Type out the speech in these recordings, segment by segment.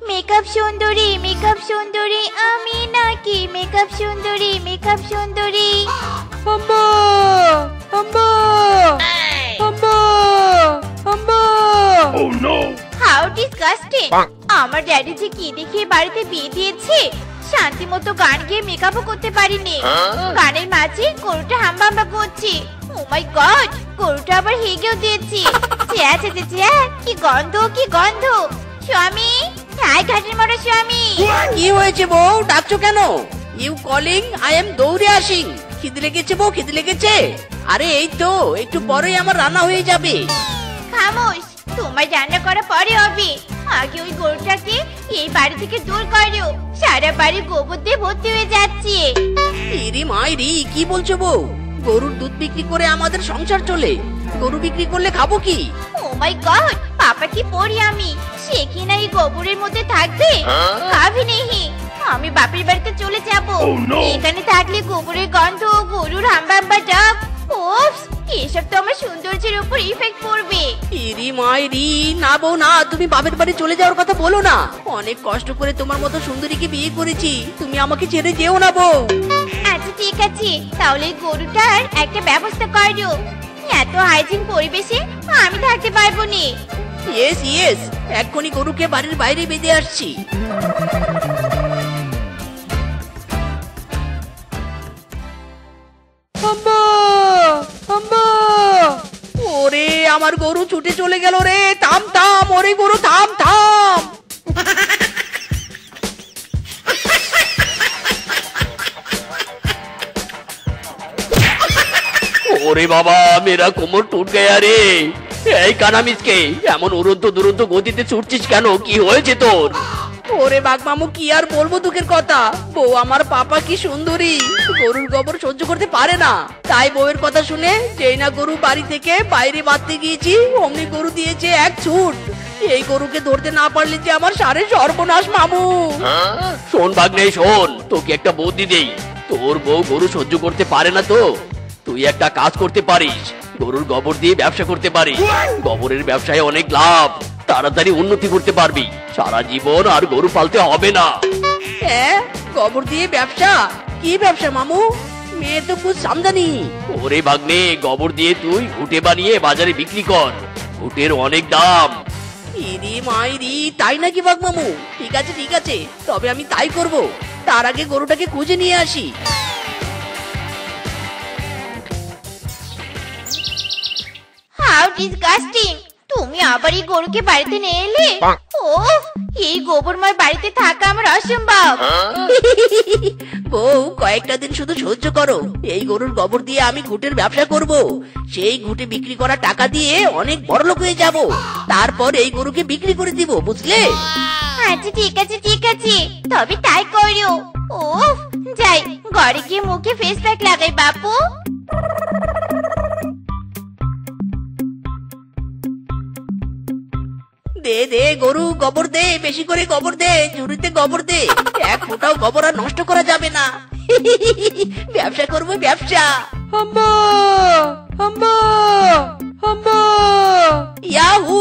Makeup সুন্দরী আমি নাকি মেকআপ সুন্দরী। আম্মা আম্মা আম্মা আম্মা। Oh no! How disgusting! আমার ড্যাডি যে কি দেখে বাড়িতে বিয়ে দিয়েছে, শান্তি মতো গান গেয়ে মেকআপও করতে পারিনি। গানের মাঝে গরুটা হাম্বা করছে। ও মাই গড, গরুটা আবার হেগেও দিয়েছে। কি গন্ধ! স্বামী, হাই ঘাটের মরা স্বামী। কি হয়েছে বউ, ডাকছো কেন? ইউ কলিং, আই এম দৌড়ে আসিং। খিদে লেগেছে বউ, খিদে লেগেছে? আরে এই তো একটু পরেই আমার রান্না হয়ে যাবে। খামোশ, তোমার রান্না করা পরে হবে। আগে ওই গরুটাকে এই বাড়ি থেকে দূর করো। সারা বাড়ি গোবর দিয়ে ভর্তি হয়ে যাচ্ছে। ইরি মাইরি, কি বলছো বউ? গরুর দুধ বিক্রি করে আমাদের সংসার চলে, গরু বিক্রি করলে খাবো কি? ও মাই গড, পাপা কি পড়ি আমি, সে কি না এই গোবরের মধ্যে থাকবে? খাবি নেহি, আমি বাপের বাড়িতে চলে যাব। এখানে থাকলে গোবরের গন্ধ, গরুর হাম্বা ডাব, ওপস, এসব তো আমার সৌন্দর্যের উপর ইফেক্ট পড়বে। ইরি মাইরি, না বউ না, তুমি বাপের বাড়ি চলে যাওয়ার কথা বলো না। অনেক কষ্ট করে তোমার মতো সুন্দরীকে বিয়ে করেছি, তুমি আমাকে ছেড়ে যেও না বউ। আচ্ছা ঠিক আছে, তাহলে গরুটার একটা ব্যবস্থা করো। এত হাইজিন পরিবেশে আমি থাকতে পারবো না। ইয়েস ইয়েস, এক্ষুনি গরুকে বাড়ির বাইরে বেঁধে আসছি। ওরে আমার গরু ছুটে চলে গেল রে, থাম থাম, ওরে গরু থাম থাম। ওরে বাবা, মেরা কোমর টুট গয়া রে। এই কানামিসকে এমন উড়ন্ত দুরন্ত গতিতে ছুটছিস কেন? কি হয়েছে তোর? ওরে বাঘ মামু, কি আর বলবো দুঃখের কথা। বউ আমার পাপা কি সুন্দরী, গরুর গোবর সহ্য করতে পারে না। তাই বউয়ের কথা শুনে যেই না গরু বাড়ি থেকে বাইরে বাঁধতে গিয়েছি, অমনি গরু দিয়েছে এক ছুট। এই গরুকে ধরতে না পারলে যে আমার সারে সর্বনাশ মামু। শোন ভাগ্নে শোন, তোকে একটা বুদ্ধি দেই। তোর বউ গরু সহ্য করতে পারে না তো তুই একটা কাজ করতে পারিস, গরুর গোবর দিয়ে ব্যবসা করতে পারিস। গোবরের ব্যবসায় অনেক লাভ, তাড়াতাড়ি উন্নতি করতে পারবি, সারা জীবন আর গরু পালতে হবে না। হ্যাঁ, গোবর দিয়ে ব্যবসা? কি ব্যবসা মামু? মেয়ে তো কুছ সামদানি। ওরে ভাগ্নে, গোবর দিয়ে তুই ঘুটে বানিয়ে বাজারে বিক্রি কর, ঘুটের অনেক দাম। ইরি মাইরি, তাই নাকি বাঘ মামু? ঠিক আছে ঠিক আছে, তবে আমি তাই করব। তার আগে গরুটাকে খুঁজে নিয়ে আসি। How disgusting! তুমি আবার এই গরুকে বাড়িতে নিয়ে এলে? ওহ, এই গোবরময় বাড়িতে থাকা আমার অসম্ভব। বউ, কয়েকটা দিন শুধু সহ্য করো। এই গরুর গোবর দিয়ে আমি ঘুটের ব্যবসা করব। সেই ঘুটে বিক্রি করা টাকা দিয়ে অনেক বড়লোক হয়ে যাব। তারপর এই গরুকে বিক্রি করে দিব, বুঝলে? আচ্ছা ঠিক আছে, তবে তাই করো। ওহ, যাই ঘরে গিয়ে মুখে ফেস প্যাক লাগাই বাপু। দে দে গরু, গোবর দে, বেশি করে গোবর দে, ঝুড়িতে গোবর দে। এক ফোঁটাও গোবর আর নষ্ট করা যাবে না। ব্যবসা করবো ব্যবসা। আম্মা আম্মা আম্মা, ইয়াহু,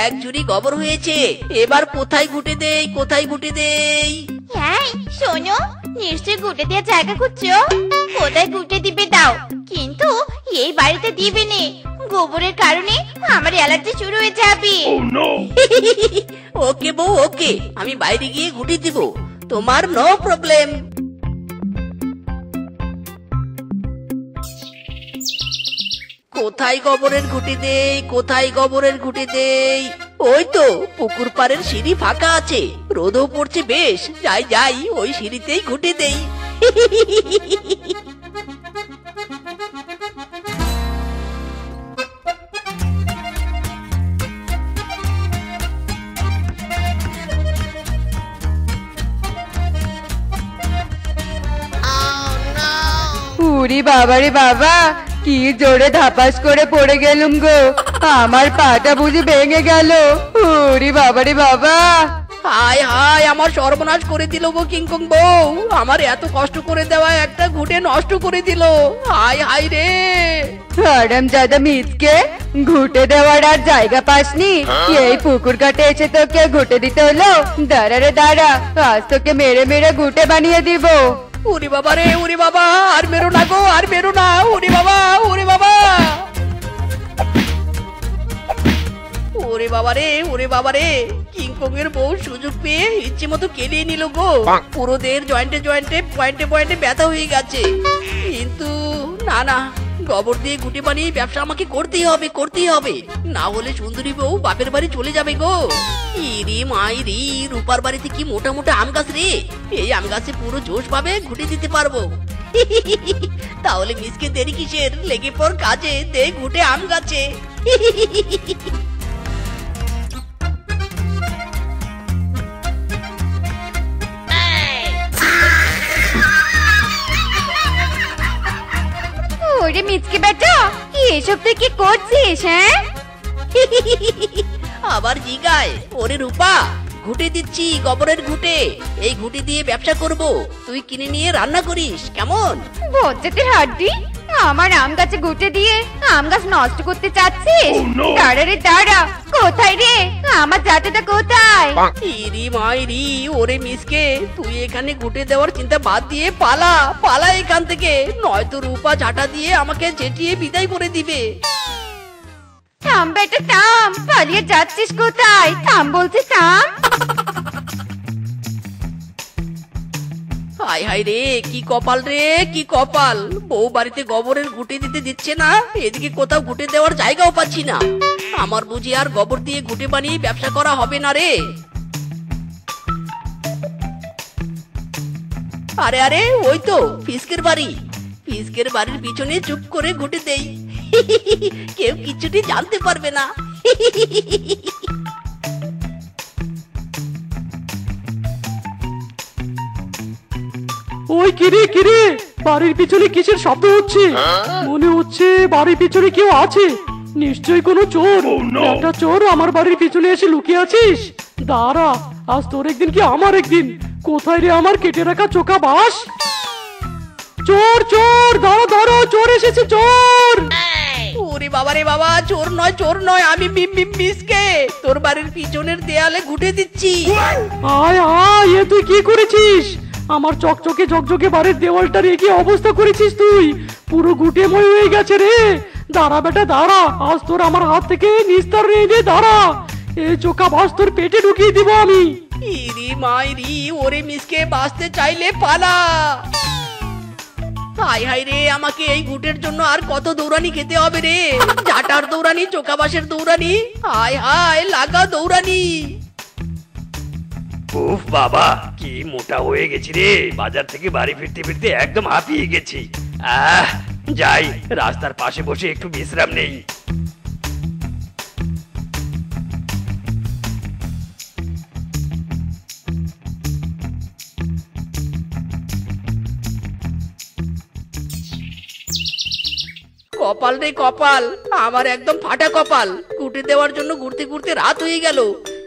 এক ঝুড়ি গোবর হয়েছে। এবার কোথায় ঘুটে দেই, কোথায় ঘুটে দেই? হ্যাঁ শোনো, নিশ্চয়ই গুটে দেওয়ার জায়গা খুঁজছো। কোথায় গুটে দিবে দাও, কিন্তু এই বাড়িতে দিবে নে। গোবরের কারণে আমার অ্যালার্জি শুরু হয়ে যাবে। ওকে বউ ওকে, আমি বাইরে গিয়ে ঘুটে দিব, তোমার নো প্রবলেম। কোথায় গোবরের ঘুটে দেই, কোথায় গোবরের ঘুটে দেই? ওই তো পুকুর পাড়ের সিঁড়ি ফাঁকা আছে, রোদও পড়ছে বেশ। যাই যাই, ওই সিঁড়িতেই ঘুটে দেই। উরি বাবা রে বাবা, কি জোরে ধাপাস করে পড়ে গেলুম গো, আমার পাটা বুঝি ভেঙে গেল। উরি বাবা রে বাবা। হায় হায়, আমার সর্বনাশ করে দিল গো কিংকং বউ। আমার এত কষ্ট করে দেওয়া একটা ঘুটে নষ্ট করে দিল। হায় হায় রে। হারামজাদা মিচকে, ঘুটে দেওয়ার আর জায়গা পাসনি? এই পুকুর ঘাটে এসে তোকে ঘুটে দিতে হলো? দাঁড়া রে দাঁড়া, আজ তোকে মেরে মেরে ঘুটে বানিয়ে দিব। ওরে বাবা রে, ওরে বাবা, আর মেরো না গো, আর মেরো না। ওরে বাবা, ওরে বাবা, ওরে বাবা রে, ওরে বাবা রে। কিংকং এর বউ সুযোগ পেয়ে ইচ্ছে মতো কেলিয়ে নিল গো। পুরো দেহের জয়েন্টে জয়েন্টে পয়েন্টে পয়েন্টে ব্যথা হয়ে গেছে। কিন্তু না না, গোবর দিয়ে গুটি বানিয়ে ব্যবসা আমাকে করতেই হবে, করতেই হবে। না হলে সুন্দরী বউ বাপের বাড়ি চলে যাবে গো। ইরি মাইরি, রূপার বাড়িতে কি মোটা মোটা আম গাছ রে। এই আম গাছে পুরো জোশ পাবে, ঘুটে দিতে পারবো। তাহলে মিসকে দেরি কিসের, লেগে পর কাজে, দে ঘুটে আম গাছে। ওরে মিচকে বেটা, এসব তুই কি করছিস? হ্যাঁ, আবার জিগায়। ওরে রূপা, ঘুটে দিচ্ছি, গোবরের ঘুটে। এই ঘুটে দিয়ে ব্যবসা করব, তুই কিনে নিয়ে রান্না করিস, কেমন? বজ্জাতের হাড্ডি, আমার আম গাছে গুটে দিয়ে আম গাছ নষ্ট করতে চাচ্ছিস? দাঁড়া রে দাঁড়া, কোথায় রে আমার জাতেটা কোথায়? ইরি মাইরি, ওরে মিসকে, তুই এখানে ঘুটে দেওয়ার চিন্তা বাদ দিয়ে পালা, পালা এখান থেকে, নয়তো রূপা ঝাঁটা দিয়ে আমাকে চেটিয়ে বিদায় করে দিবে। থাম বেটা থাম, পালিয়ে যাচ্ছিস কোথায়? থাম বলছি, থাম। হায় হায় রে, কি কপাল রে, কি কপাল। বউ বাড়িতে গোবরের ঘুটে দিতে দিচ্ছে না, এদিকে কোথাও ঘুটে দেওয়ার জায়গাও পাচ্ছি না। আমার বুঝি আর গোবর দিয়ে ঘুটে বানিয়ে ব্যবসা করা হবে না রে। আরে আরে, ওই তো ফিসকের বাড়ি। ফিসকের বাড়ির পিছনে চুপ করে ঘুটে দেই, কেউ কিছুটি জানতে পারবে না। ওই কিরে কিরে, বাড়ির পিছনে কিসের শব্দ হচ্ছে? মনে হচ্ছে বাড়ির পিছনে কেউ আছে, নিশ্চয়ই কোনো চোর। একটা চোর আমার বাড়ির পিছনে এসে লুকিয়ে আছিস। দাঁড়া, আজ তোর একদিন কি আমার একদিন। কোথায় রে আমার কেটে রাখা চোখা বাস? চোর চোর, ধরো ধরো, চোর এসেছে, চোর। ওরে বাবা রে বাবা, চোর নয়, চোর নয়, আমি মিসকে তোর বাড়ির পিছনের দেয়ালে ঘুটে দিচ্ছি। আয় আয়, এ তুই কি করেছিস? আমার চকচকে ঝকঝকে বাড়ির দেওয়ালটার কি অবস্থা করেছিস তুই? পুরো গুটেময় হয়ে গেছে রে। দাঁড়া বেটা দাঁড়া, আজ তোর আমার হাত থেকে নিস্তার নেই রে, দাঁড়া। এই চোখা বাস তোর পেটে ঢুকিয়ে দিব আমি। ইরি মাইরি, ওরে মিসকে, বাঁচতে চাইলে পালা। হাই হাই রে, আমাকে এই ঘুটের জন্য আর কত দৌড়ানি খেতে হবে রে। চাটার দৌড়ানি, চোখা বাসের দৌড়ানি, হাই হাই লাগা দৌড়ানি। উফ বাবা, কি মোটা হয়ে গেছি রে। বাজার থেকে বাড়ি ফিরতে ফিরতে একদম হাঁপিয়ে গেছি। যাই, রাস্তার পাশে বসে একটু বিশ্রাম নেই। কপাল রে কপাল, আমার একদম ফাটা কপাল। ঘুটে দেওয়ার জন্য ঘুরতে ঘুরতে রাত হয়ে গেল,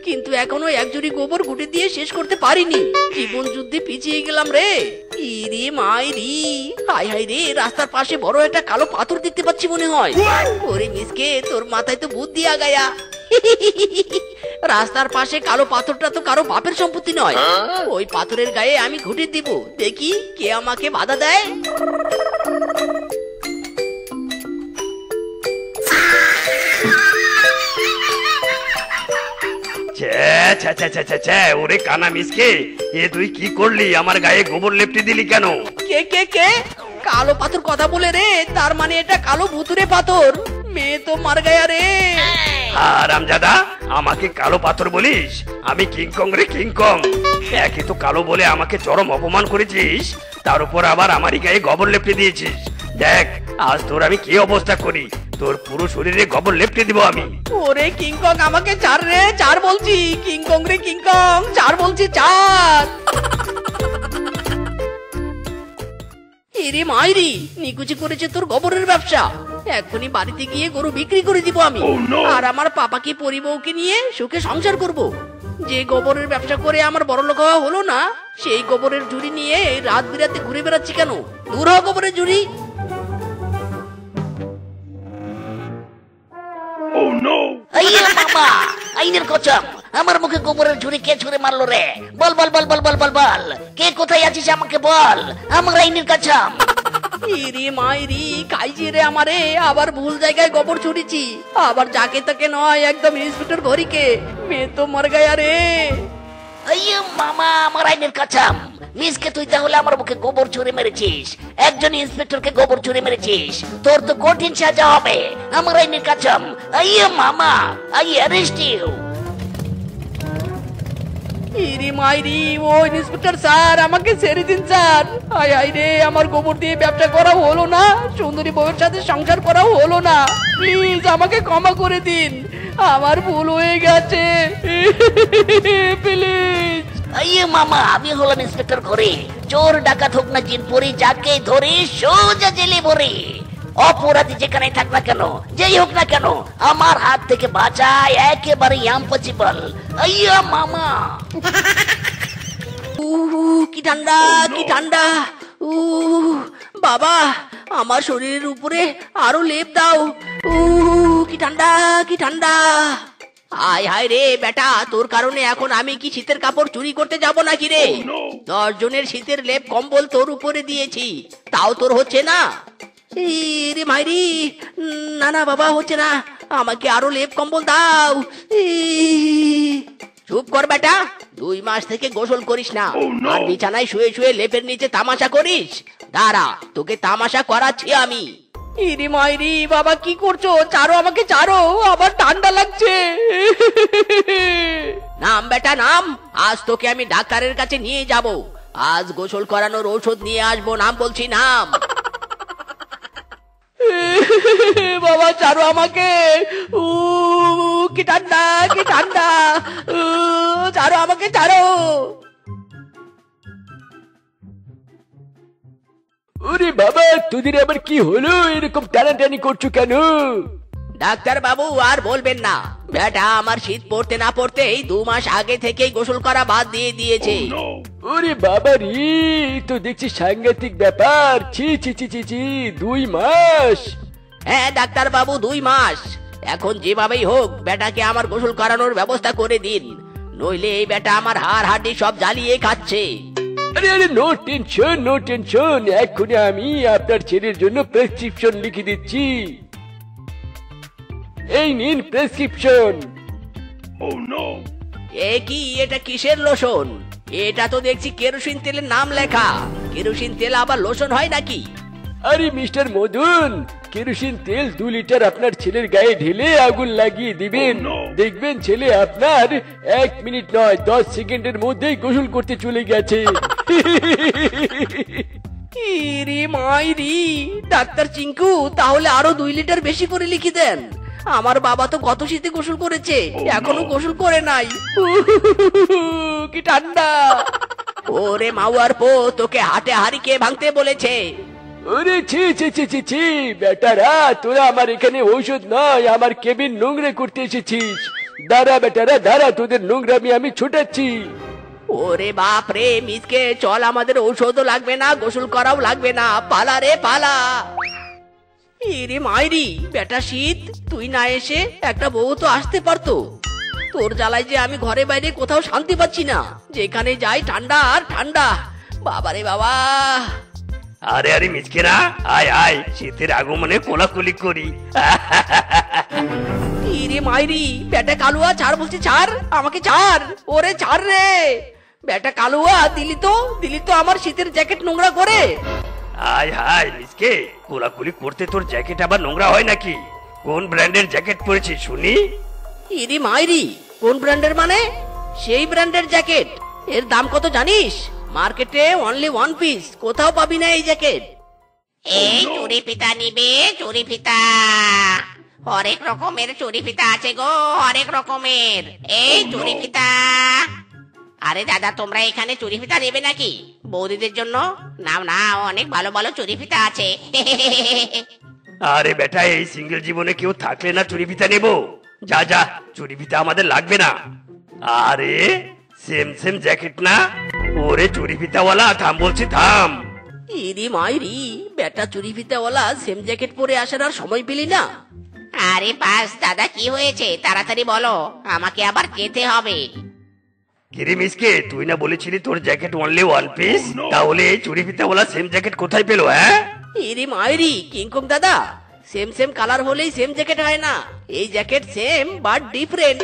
কিন্তু এখনো এক ঝুড়ি গোবর ঘুটে দিয়ে শেষ করতে পারিনি। জীবন যুদ্ধে পিছিয়ে গেলাম রে। ইরে মাইরি, হাই হাই রে, রাস্তার পাশে বড় একটা কালো পাথর দেখতে পাচ্ছি মনে হয়। ওরে মিসকে, তোর মাথায় তো বুদ্ধি আগায়া। রাস্তার পাশে কালো পাথরটা তো কারো বাপের সম্পত্তি নয়। ওই পাথরের গায়ে আমি ঘুটে দিব, দেখি কে আমাকে বাধা দেয়। ওরে কানা মিসকে, এ তুই কি করলি? আমার গায়ে গোবর লেপটে দিলি কেন? কে কে কে? কালো পাথর কথা বলে রে, তার মানে এটা কালো ভুতুরে পাথর। মেয়ে তো মার গায়া রে। হারামজাদা, আমাকে কালো পাথর বলিস? আমি কিংকং রে, কিংকং। একে তো কালো বলে আমাকে চরম অপমান করেছিস, তার উপর আবার আমারই গায়ে গোবর লেপটে দিয়েছিস। দেখ আজ তোর আমি কি অবস্থা করি। তোর পুরো শরীরে গোবর লেপটে দিব আমি। ওরে কিংকং, আমাকে ছাড় রে, ছাড় বলছি। কিংকং রে কিংকং, ছাড় বলছি, ছাড়। এরে মাইরি, নিকুচি করেছে তোর গোবরের ব্যবসা। এখনই বাড়িতে গিয়ে গরু বিক্রি করে দিব আমি, আর আমার পাপাকে পরিবউকে নিয়ে সুখে সংসার করব। যে গোবরের ব্যবসা করে আমার বড়লোক হওয়া হলো না, সেই গোবরের ঝুড়ি নিয়ে রাত বিরাতে ঘুরে বেড়াচ্ছি কেন? দূর হ গোবরের ঝুড়ি। আইয়ে মামা, আইনের কসম, আমার মুখে গোবরের ঝুড়ি কে ছুঁড়ে মারলো রে? বল বল বল বল বল বল বল, কে কোথায় আছিস আমাকে বল, আমার আইনের কসম। ইরে মাইরি, খাইছি রে আমারে, আবার ভুল জায়গায় গোবর ছুড়েছি, আবার যাকে তাকে নয়, একদম ইন্সপেক্টর ঘড়িকে। মেয়ে তো মর গায়া রে। আইয়ে মামা, আমার আইনের কসম, মিসকে তুই তাহলে আমার মুখে গোবর ছুঁড়ে মেরেছিস, একজন ইন্সপেক্টরকে গোবর ছুঁড়ে মেরেছিস, তোর তো কঠিন সাজা হবে, আমার আইনের কসম। আইয়ে মামা, আই অ্যারেস্ট ইউ। ইরে মাইরি, ও ইন্সপেক্টর স্যার, আমাকে ছেড়ে দিন স্যার। আয় আয় রে, আমার গোবর দিয়ে ব্যবসা করা হলো না, সুন্দরী বউয়ের সাথে সংসার করা হলো না, প্লিজ আমাকে ক্ষমা করে দিন, আমার ভুল হয়ে গেছে, প্লিজ। আইয়ে মামা, আমি হলাম ইন্সপেক্টর ঘরে, চোর ডাকাত হোক না জিন পরি, যাকে ধরে সোজা জেলে ভরে। অপরাধী যেখানে থাক না কেন, যেই হোক না কেন, আমার হাত থেকে বাঁচায় একেবারে ইম্পসিবল। আইয়া মামা। কি ঠান্ডা, কি ঠান্ডা। বাবা, আমার শরীরের উপরে আরো লেপ দাও। কি ঠান্ডা, কি ঠান্ডা। হায় হায় রে বেটা, তোর কারণে এখন আমি কি শীতের কাপড় চুরি করতে যাব নাকি রে? 10 জনের শীতের লেপ কম্বল তোর উপরে দিয়েছি, তাও তোর হচ্ছে না? রে মাইরি, না না বাবা, হচ্ছে না, আমাকে আরো লেপ কম্বল দাও। চুপ কর বেটা, 2 মাস থেকে গোসল করিস না, আর বিছানায় শুয়ে শুয়ে লেপের নিচে তামাশা করিস। দাঁড়া, তোকে তামাশা করাচ্ছি আমি। ইরে মাইরি, বাবা কি করছো? ছাড়ো আমাকে, ছাড়ো, আবার ঠান্ডা লাগছে। নাম বেটা নাম, আজ তোকে আমি ডাক্তারের কাছে নিয়ে যাব, আজ গোসল করানোর ঔষধ নিয়ে আসবো, নাম বলছি, নাম। বাবা ছাড়ো আমাকে, কি ঠান্ডা, কি ঠান্ডা, ছাড়ো আমাকে, ছাড়ো। ওরে বাবা, তোদের আবার কি হলো? এরকম টানাটানি করছো কেন? ডাক্তার বাবু আর বলবেন না, বেটা আমার শীত পড়তে না পড়তেই 2 মাস আগে থেকেই গোসল করা বাদ দিয়ে দিয়েছে। ওরে বাবা রে, তো দেখছি সাংঘাতিক ব্যাপার। ছি ছি ছি ছি ছি, 2 মাস? হ্যাঁ ডাক্তার বাবু, 2 মাস। এখন যেভাবেই হোক বেটাকে আমার গোসল করানোর ব্যবস্থা করে দিন, নইলে এই বেটা আমার হাড় হাড্ডি সব জ্বালিয়ে খাচ্ছে। আরে আরে, নো টেনশন নো টেনশন, এক্ষুনি আমি আপনার ছেলের জন্য প্রেসক্রিপশন লিখে দিচ্ছি। এই নিন প্রেসক্রিপশন। এ কি, এটা কিসের লোশন? এটা তো দেখছি কেরোসিন তেলের নাম লেখা। কেরোসিন তেল আবার লোশন হয় নাকি? আরে মিস্টার মদন, কেরোসিন তেল 2 লিটার আপনার ছেলের গায়ে ঢেলে আগুন লাগিয়ে দিবেন, দেখবেন ছেলে আপনার 1 মিনিট নয় 10 সেকেন্ডের মধ্যেই গোসল করতে চলে গেছে। ইরে মাইরি, ডাক্তার চিঙ্কু, তাহলে আরো 2 লিটার বেশি করে লিখে দেন। আমার বাবা তো গত শীতে গোসল করেছে, এখনো গোসল করে নাই। কি ঠান্ডা। ওরে মাওয়ার পো, তোকে হাটে হাড়ি কে ভাঙতে বলেছে? ওরে ছি ছি ছি ছি ছি, বেটারা, তোরা আমার এখানে ঔষধ নয়, আমার কেবিন নোংরা করতে এসেছিস। দাঁড়া বেটারা, দাঁড়া, তোদের নোংরামি আমি ছুটাচ্ছি। ওরে বাপ রে, মিসকে চল, আমাদের ঔষধও লাগবে না, গোসল করাও লাগবে না, পালা রে পালা। ইরে মাইরি, বেটা শীত, তুই না এসে একটা বউ তো আসতে পারতো। তোর জ্বালায় যে আমি ঘরে বাইরে কোথাও শান্তি পাচ্ছি না, যেখানে যাই ঠান্ডা আর ঠান্ডা। বাবারে বাবা। আরে আরে মিসকেরা, আয় আয়, শীতের আগমনে কোলাকুলি করি। ইরে মাইরি, বেটা কালুয়া, ছাড় বলছি, ছাড় আমাকে, ছাড়, ওরে ছাড় রে। বেটা কালুয়া, দিলি তো আমার শীতের জ্যাকেট নোংরা করে। আয় হায় মিসকে, কোলাকুলি করতে তোর জ্যাকেট আবার নোংরা হয় নাকি? কোন ব্র্যান্ডের জ্যাকেট পরেছিস শুনি? ইরি মাইরি, কোন ব্র্যান্ডের মানে? সেই ব্র্যান্ডের জ্যাকেট। এর দাম কত জানিস? মার্কেটে অনলি 1 পিস, কোথাও পাবি না এই জ্যাকেট। এই চুরি ফিতা নিবে, চুরি ফিতা, হরেক রকমের চুরি ফিতা আছে গো, হরেক রকমের। এই চুরি ফিতা। আরে দাদা, তোমরা এখানে চুরি ফিতা নেবে নাকি? বৌদিদের জন্য? নাও নাও, অনেক ভালো ভালো চুরি ফিতা আছে। আরে বেটা, এই সিঙ্গেল জীবনে কেউ থাকলে না চুরি ফিতা নেবো? যা যা, চুরি ফিতা আমাদের লাগবে না। আরে সেম সেম জ্যাকেট না? ওরে চুরি ফিতাওয়ালা, থাম বলছি, থাম। ইরি মাইরি, বেটা চুরি ফিতাওয়ালা সেম জ্যাকেট পরে আসার আর সময় পেলি না? আরে বাস দাদা, কি হয়েছে তাড়াতাড়ি বলো, আমাকে আবার যেতে হবে। কিরে মিসকে, তুই না বলেছিলি তোর জ্যাকেট অনলি ওয়ান পিস? তাহলে এই চুরি ফিতাওয়ালা সেম জ্যাকেট কোথায় পেলো? হ্যাঁ ইরি মাইরি কিংকং দাদা, সেম সেম কালার হলেই সেম জ্যাকেট হয় না, এই jacket same but different.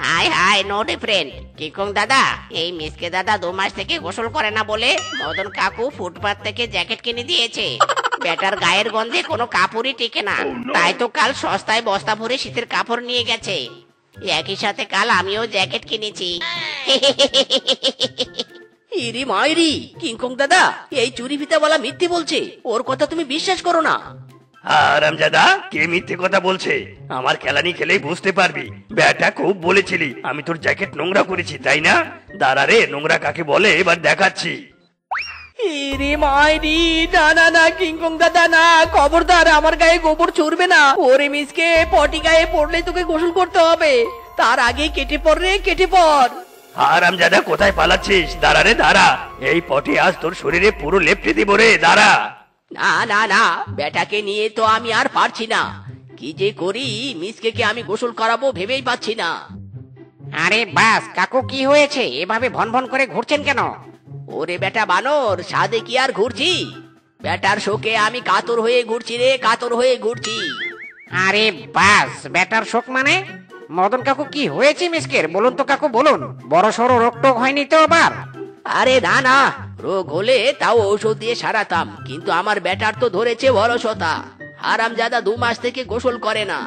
Hi hi, no different. King Kong দাদা, এই মিসকে দাদা 2 মাস থেকে গোসল করে না বলে মদন কাকু ফুটপাত থেকে জ্যাকেট কিনে দিয়েছে। বেটার গায়ের গন্ধে কোনো কাপড়ই টিকে না, তাই তো কাল সস্তায় বস্তা ভরে শীতের কাপড় নিয়ে গেছে। একই সাথে কাল আমিও জ্যাকেট কিনেছি। ইরি মাইরি কিংকং দাদা, এই চুরি ফিতাওয়ালা মিথ্যে বলছে, ওর কথা তুমি বিশ্বাস করো না। আরামজাদা, কে মিথ্যে কথা বলছে? আমার খেলানি খেলেই বুঝতে পারবি। বেটা খুব বলেছিলি আমি তোর জ্যাকেট নোংরা করেছি, তাই না? দাঁড়া রে, নোংরা কাকে বলে এবার দেখাচ্ছি। ইরি মাইরি, না না না কিংকং দাদা না, খবরদার আমার গায়ে গোবর ছুড়বে না। ওরে মিসকে, পটি গায়ে পড়লে তোকে গোসল করতে হবে, তার আগে কেটে পড় রে, কেটে পড়। আরামজাদা, কোথায় পালাচ্ছিস? দাঁড়া রে দাঁড়া, এই পটি আজ তোর শরীরে পুরো লেপটে দিব রে, দাঁড়া। না না না, বেটাকে নিয়ে তো আমি আর পারছি না, কি যে করি মিসকে কে আমি গোসল করাবো ভেবেই পাচ্ছি না। আরে বাস কাকু, কি হয়েছে? এভাবে ভন ভন করে ঘুরছেন কেন? ওরে বেটা বানর, সাদে কি আর ঘুরছি, বেটার শোকে আমি কাতর হয়ে ঘুরছি রে, কাতর হয়ে ঘুরছি। আরে বাস, বেটার শোক মানে? মদন কাকু, কি হয়েছে মিসকের? বলুন তো কাকু, বলুন। বড় সড়ো রোগ টোগ হয়নি তো আবার? আরে না না, রোগ হলে তাও ঔষধ দিয়ে সারাতাম, কিন্তু আমার বেটার তো ধরেছে অলসতা। হারামজাদা 2 মাস থেকে গোসল করে না,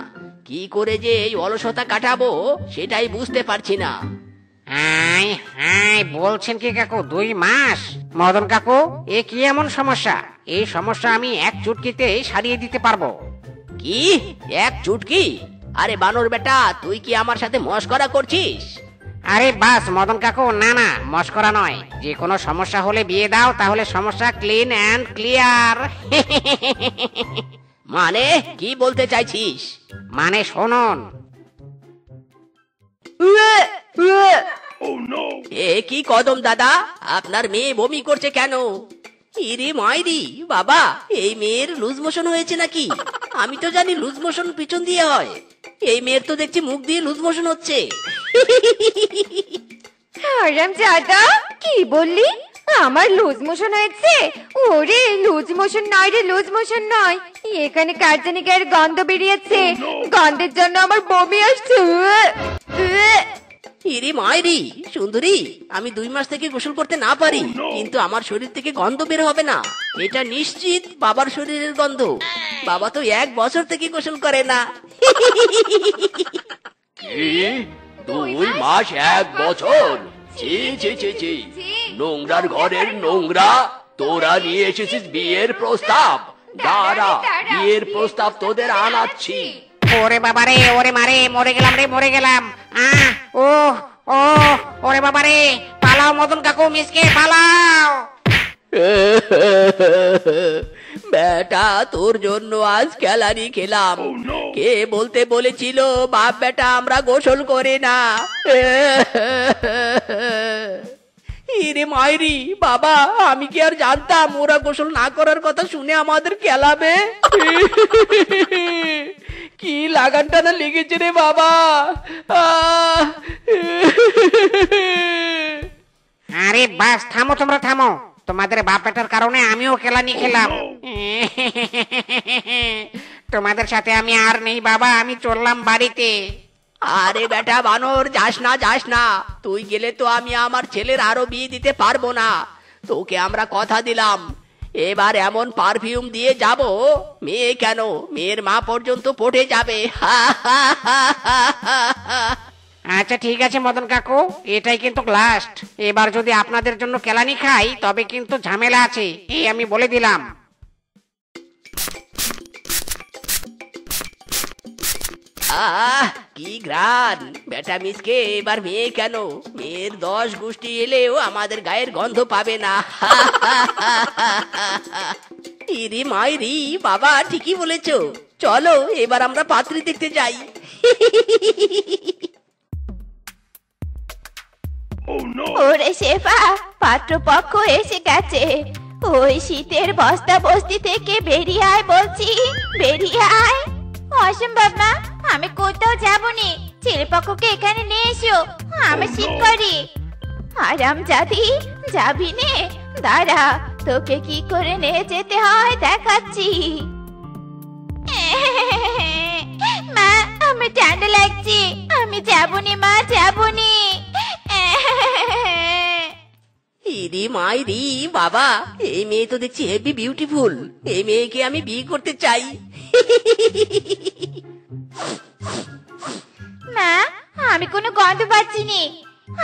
কি করে যে এই অলসতা কাটাবো সেটাই বুঝতে পারছি না। হাই হাই, বলছেন কি কাকু 2 মাস? মদন কাকু, এ কি এমন সমস্যা? এই সমস্যা আমি এক চুটকিতে সারিয়ে দিতে পারবো। কি এক চুটকি? আরে বানর বেটা, তুই কি আমার সাথে মশকরা করছিস? আরে বাস মদন কাকু, না না, মস্করা নয়। যে কোনো সমস্যা হলে বিয়ে দাও, তাহলে সমস্যা ক্লিন অ্যান্ড ক্লিয়ার। মানে কি বলতে চাইছিস? মানে শুনুন। এ কি কদম দাদা, আপনার মেয়ে বমি করছে কেন? ইরে মাইরি বাবা, এই মেয়ের লুজ মোশন হয়েছে নাকি? আমি তো জানি লুজ মোশন পিছন দিয়ে হয়, এই মেয়ের তো দেখছি মুখ দিয়ে লুজ মোশন হচ্ছে। হারামজাদা, কি বললি? আমার লুজ মোশন হয়েছে? ওরে লুজ মোশন নয় রে, লুজ মোশন নয়, এখানে কার জানি গায়ের গন্ধ বেরিয়েছে, গন্ধের জন্য আমার বমি আসছে। ইরে মাইরি সুন্দরী, আমি 2 মাস থেকে গোসল করতে না পারি, কিন্তু আমার শরীর থেকে গন্ধ বের হবে না, এটা নিশ্চিত বাবার শরীরের গন্ধ। বাবা তো 1 বছর থেকে গোসল করে না। কি 2 মাস 1 বছর? ছি ছি ছি ছি, নোংরার ঘরের নোংরা, তোরা নিয়ে এসেছিস বিয়ের প্রস্তাব? দাঁড়া, বিয়ের প্রস্তাব তোদের আনাচ্ছি। ওরে বাবারে, ওরে মারে, মরে গেলাম রে, মরে গেলাম। ও ও, ওরে বাবারে, পালাও মদন কাকু, মিসকে পালাও। বেটা তোর জন্য আজ খেলানি খেলাম। কে বলতে বলেছিল বাপ বেটা আমরা গোসল করে না? ইরে মাইরি বাবা, আমি কি আর জানতাম ওরা গোসল না করার কথা শুনে আমাদের খেলাবে? কি লাগানটা না লেগেছে রে বাবা। আরে বাস, থামো তোমরা, থামো। তোমাদের বাপ বেটার কারণে আমিও কেলানি খেলাম। তোমাদের সাথে আমি আর নেই বাবা, আমি চললাম বাড়িতে। আরে বেটা বানর, যাস না যাস না, তুই গেলে তো আমি আমার ছেলের আরো বিয়ে দিতে পারবো না। তোকে আমরা কথা দিলাম, এবার এমন পারফিউম দিয়ে যাব, মেয়ে কেন মেয়ের মা পর্যন্ত পটে যাবে। আচ্ছা ঠিক আছে মদন কাকু, এটাই কিন্তু লাস্ট। এবার যদি আপনাদের জন্য কেলানি খাই তবে কিন্তু ঝামেলা আছে, এই আমি বলে দিলাম। কি গ্রান বেটা মিসকে এবার মেয়ে কেন মেয়ের 10 গোষ্ঠী এলেও আমাদের গায়ের গন্ধ পাবে না ইরি মাইরি বাবা ঠিকই বলেছো চলো এবার আমরা পাত্রী দেখতে যাই ওরে শেফা পাত্রপক্ষ এসে গেছে ওই শীতের বস্তা বস্তি থেকে বেরিয়ে আয় বলছি বেরিয়ে আয় অসম্ভব মা আমি কোথাও যাবনি ছেলেপক্ষকে এখানে নিয়ে এসো আমার শীত করি আরাম জাতি যাবি নে দাঁড়া তোকে কি করে নিয়ে যেতে হয় দেখাচ্ছি মা আমার ঠান্ডা লাগছে আমি যাবনি মা যাবনি ইরি মাইরি বাবা এই মেয়ে তো দেখছি হেভি বিউটিফুল এই মেয়েকে আমি বিয়ে করতে চাই মা আমি কোনো গন্ধ পাচ্ছি নি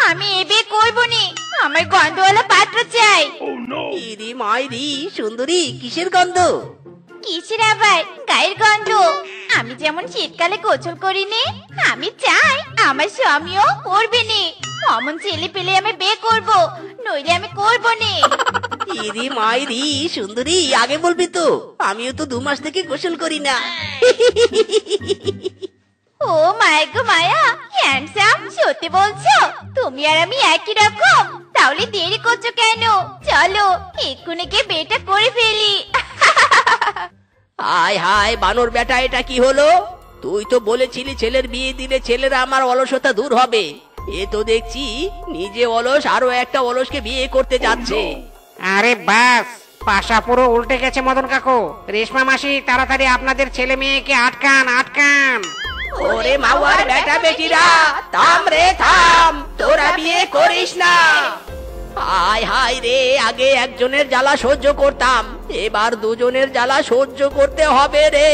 আমি এ বিয়ে করবো নি আমার গন্ধওয়ালা পাত্র চাই ইরি মাইরি সুন্দরী কিসের গন্ধ কিসের আবার গায়ের গন্ধ আমি যেমন শীতকালে গোসল করিনি আমি চাই আমার স্বামীও করবে নি অমন ছেলে পেলে আমি বিয়ে করবো নইলে আমি করবো নি ইরি মাইরি সুন্দরী আগে বলবি তো আমিও তো 2 মাস থেকে গোসল করি না ও মায়া গো মায়া হ্যান্ডসাম সত্যি বলছো তুমি আর আমি একই রকম তাহলে দেরি করছো কেন চলো এক্ষুনি গিয়ে বিয়েটা করে ফেলি হায় হায় বানর বেটা এটা কি হলো তুই তো বলেছিলি ছেলের বিয়ে দিলে ছেলেরা আমার অলসতা দূর হবে এ তো দেখছি নিজে অলস আরো একটা অলসকে বিয়ে করতে যাচ্ছে আরে বাস পাশা পুরো উল্টে গেছে মদন কাকু রেশমা মাসি তাড়াতাড়ি আপনাদের ছেলে মেয়েকে আটকান আটকান ওরে মাওয়ার বেটা বেটিরা থাম রে থাম তোরা বিয়ে করিস না হায় হায় রে আগে একজনের জ্বালা সহ্য করতাম এবার দুজনের জ্বালা সহ্য করতে হবে রে